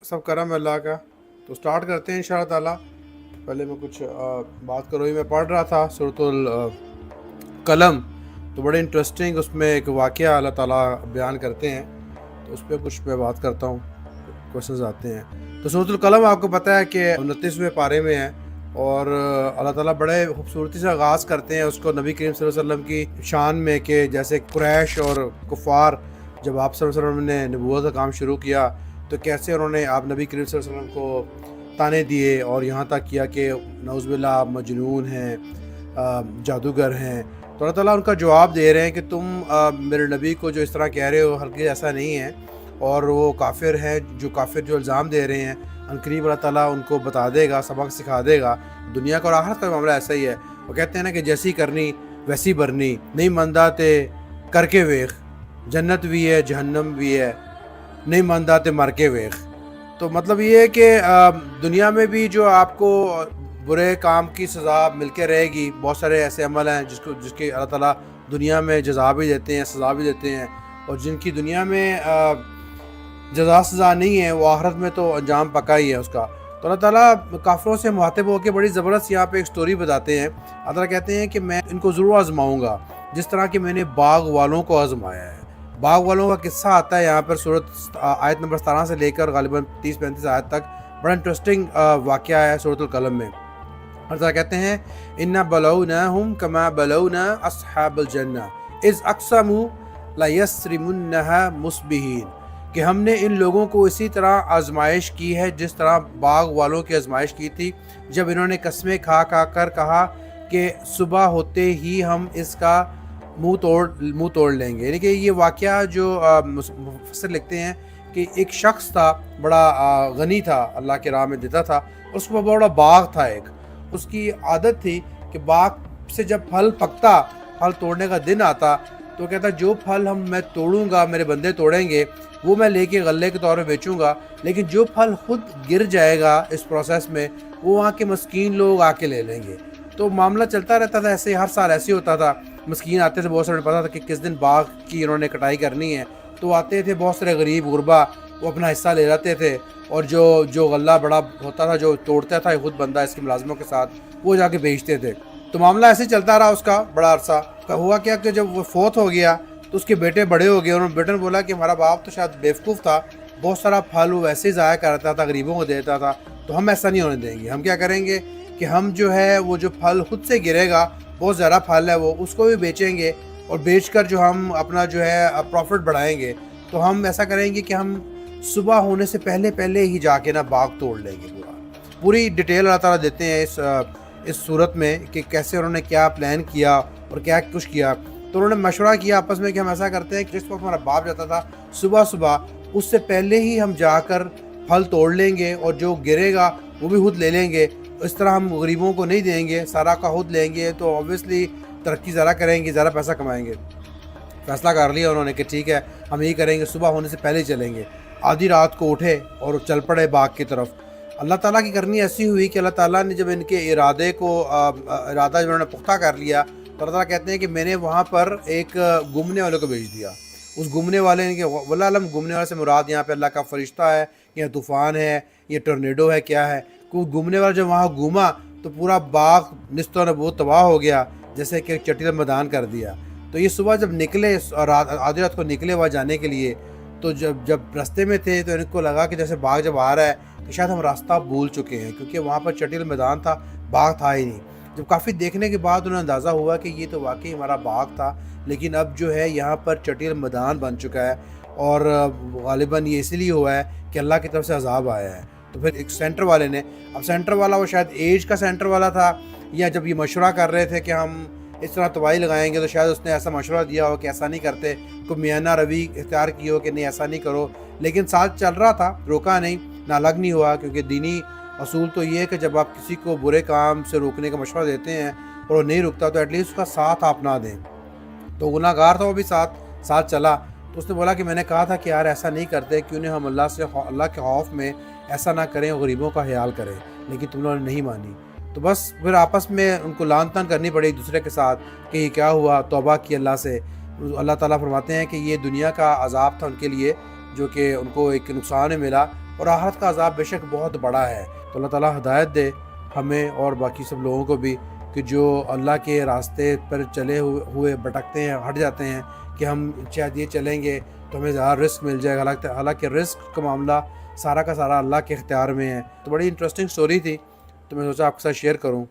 सब करम है अल्लाह का। तो स्टार्ट करते हैं इंशाअल्लाह ताला। पहले मैं कुछ बात करूँ, मैं पढ़ रहा था सूरतुल कलम, तो बड़े इंटरेस्टिंग उसमें एक वाक़या अल्लाह ताला बयान करते हैं, तो उस पर कुछ मैं बात करता हूँ, क्वेश्चंस आते हैं। तो सूरतुल कलम आपको पता है कि 29वें पारे में है और अल्लाह ताला बड़े खूबसूरती से आगाज़ करते हैं उसको नबी करीम सल्लल्लाहु अलैहि वसल्लम की शान में, कि जैसे कुरैश और कुफ़ार जब आप सल्लल्लाहु अलैहि वसल्लम ने नबूवत का काम शुरू किया तो कैसे उन्होंने आप नबी करीम सल्लल्लाहु अलैहि वसल्लम को ताने दिए और यहाँ तक किया कि नऊज़ुबिल्लाह आप मजनून हैं, जादूगर हैं। तो अल्लाह ताला उनका जवाब दे रहे हैं कि तुम मेरे नबी को जो इस तरह कह रहे हो हरगिज़ ऐसा नहीं है, और वो काफिर है, जो काफिर जो इल्ज़ाम दे रहे हैं अनकरीब अल्लाह ताला उनको बता देगा, सबक सिखा देगा। दुनिया का और आखिरत का मामला ऐसा ही है। वो कहते हैं ना कि जैसी करनी वैसी भरनी, नहीं मंदा ते करके वेख, जन्नत भी है जहन्नम भी है, नहीं मंदा ते मर के वेख। तो मतलब ये है कि दुनिया में भी जो आपको बुरे काम की सज़ा मिलके रहेगी। बहुत सारे ऐसे अमल हैं जिसके अल्लाह ताला दुनिया में जज़ा भी देते हैं, सज़ा भी देते हैं, और जिनकी दुनिया में जज़ा सज़ा नहीं है वो आखिरत में तो अंजाम पक्का ही है उसका। तो अल्लाह ताला काफ़िरों से मुखातिब होकर बड़ी ज़बरदस्त यहाँ पे एक स्टोरी बताते हैं। अल्लाह ताला कहते हैं कि मैं इनको ज़रूर आज़माऊँगा जिस तरह कि मैंने बाग वालों को आज़माया है। बाग वालों का किस्सा आता है यहाँ पर सूरत आयत नंबर 17 से लेकर गालिबन 30-35 आयत तक। बड़ा इंटरेस्टिंग वाक़या है सूरतुल कलम में। अल्लाह ताला कहते हैं इन्ना बलौनाहुम कमा बलौना अस्हाबल जन्ना इज़ अक़समू ला यस्रिमुन्नहा मुस्बिहीन, कि हमने इन लोगों को इसी तरह आजमाइश की है जिस तरह बाग वालों की आजमाइश की थी, जब इन्होंने कस्में खा कर कहा कि सुबह होते ही हम इसका मुंह तोड़ लेंगे। यानी कि ये वाक़या जो मुफस्सिर लिखते हैं कि एक शख्स था, बड़ा गनी था, अल्लाह के राह में देता था, उसको बड़ा बाग था एक। उसकी आदत थी कि बाग से जब फल पकता, फल तोड़ने का दिन आता, तो कहता जो फल मैं तोड़ूंगा, मेरे बंदे तोड़ेंगे, वो मैं लेके गल्ले के तौर पे बेचूंगा, लेकिन जो फल खुद गिर जाएगा इस प्रोसेस में वो वहाँ के मस्कीन लोग आके ले लेंगे। तो मामला चलता रहता था ऐसे, हर साल ऐसे होता था। मस्कीन आते थे, बहुत सारे पता था कि किस दिन बाग की इन्होंने कटाई करनी है, तो आते थे बहुत सारे गरीब गुरबा, वो अपना हिस्सा ले जाते थे, और जो गल्ला बड़ा होता था, जो तोड़ता था खुद बंदा इसके मुलाजमों के साथ, वो जाके बेचते थे। तो मामला ऐसे चलता रहा उसका बड़ा अरसा। हुआ क्या कि जब वो फोत हो गया तो उसके बेटे बड़े हो गए। उन्होंने बेटे ने बोला कि हमारा बाप तो शायद बेवकूफ़ था, बहुत सारा फल वो वैसे ही ज़ाया करता था, गरीबों को देता था, तो हम ऐसा नहीं होने देंगे। हम क्या करेंगे कि हम जो है वो जो फल खुद से गिरेगा, बहुत ज़्यादा फल है वो, उसको भी बेचेंगे, और बेच कर जो हम अपना जो है प्रॉफिट बढ़ाएंगे। तो हम ऐसा करेंगे कि हम सुबह होने से पहले ही जाके ना बाग तोड़ लेंगे। पूरी डिटेल अल्लाह ताला देते हैं इस सूरत में कि कैसे उन्होंने क्या प्लान किया और क्या कुछ किया। तो उन्होंने मशवरा किया आपस में कि हम ऐसा करते हैं कि जिस वक्त हमारा बाप जाता था सुबह सुबह, उससे पहले ही हम जाकर फल तोड़ लेंगे, और जो गिरेगा वो भी खुद ले लेंगे। इस तरह हम गरीबों को नहीं देंगे, सारा का खुद लेंगे, तो ऑब्वियसली तरक्की ज़्यादा करेंगे, ज़्यादा पैसा कमाएंगे। फैसला कर लिया उन्होंने कि ठीक है हम यही करेंगे, सुबह होने से पहले चलेंगे। आधी रात को उठे और चल पड़े बाग की तरफ। अल्लाह ताला की करनी ऐसी हुई कि अल्लाह ताला ने जब इनके इरादा जब उन्होंने पुख्ता कर लिया, तो अल्लाह ताला कहते हैं कि मैंने वहाँ पर एक घूमने वाले को भेज दिया। उस घूमने वाले ने, वल्लाह अलम घूमने वाले से मुराद यहाँ पे अल्लाह का फरिश्ता है या तूफ़ान है या टोर्नेडो है, क्या है। कोई घूमने वाला जब वहाँ घूमा तो पूरा बाग निस्तो नबूत तबाह हो गया, जैसे कि चटीला मैदान कर दिया। तो ये सुबह जब निकले और आधी रात को निकले वहाँ जाने के लिए, तो जब रास्ते में थे तो इनको लगा कि जैसे बाग जब आ रहा है तो शायद हम रास्ता भूल चुके हैं, क्योंकि वहाँ पर चटील मैदान था, बाग था ही नहीं। जब काफ़ी देखने के बाद उन्हें अंदाज़ा हुआ कि ये तो वाकई हमारा बाग था, लेकिन अब जो है यहाँ पर चटील मैदान बन चुका है, और गालिबन ये इसलिए हुआ है कि अल्लाह की तरफ से अजाब आया है। तो फिर एक सेंटर वाले ने, अब सेंटर वाला वो शायद एज का सेंटर वाला था, या जब ये मशवरा कर रहे थे कि हम इस तरह तबाही लगाएंगे, तो शायद उसने ऐसा मशवरा दिया हो कि ऐसा नहीं करते, कोई मियाना रवि इख्तियार की हो कि नहीं ऐसा नहीं करो, लेकिन साथ चल रहा था, रोका नहीं, ना अलग नहीं हुआ। क्योंकि दीनी असूल तो ये है कि जब आप किसी को बुरे काम से रोकने का मशवरा देते हैं और वो नहीं रुकता, तो एटलीस्ट उसका साथ आप ना दें। तो गुनाहगार था वो भी साथ चला। तो उसने बोला कि मैंने कहा था कि यार ऐसा नहीं करते, क्यों नहीं हम अल्लाह के खौफ में ऐसा ना करें और गरीबों का ख्याल करें, लेकिन तुम लोगों ने नहीं मानी। तो बस फिर आपस में उनको लान तान करनी पड़ी एक दूसरे के साथ कि ये क्या हुआ, तौबा की अल्लाह से। अल्लाह ताला फरमाते हैं कि ये दुनिया का अजाब था उनके लिए, जो कि उनको एक नुकसान में मिला, اور آخرت کا عذاب بے شک بہت بڑا ہے۔ تو اللہ تعالیٰ ہدایت دے ہمیں اور باقی سب لوگوں کو بھی کہ جو اللہ کے راستے پر چلے ہوئے بھٹکتے ہیں، ہٹ جاتے ہیں کہ ہم شاید یہ چلیں گے تو ہمیں زیادہ رزق مل جائے گا، حالانکہ رزق کا معاملہ سارا کا سارا اللہ کے اختیار میں ہے۔ تو بڑی انٹرسٹنگ سٹوری تھی، تو میں سوچا آپ کے ساتھ شیئر کروں۔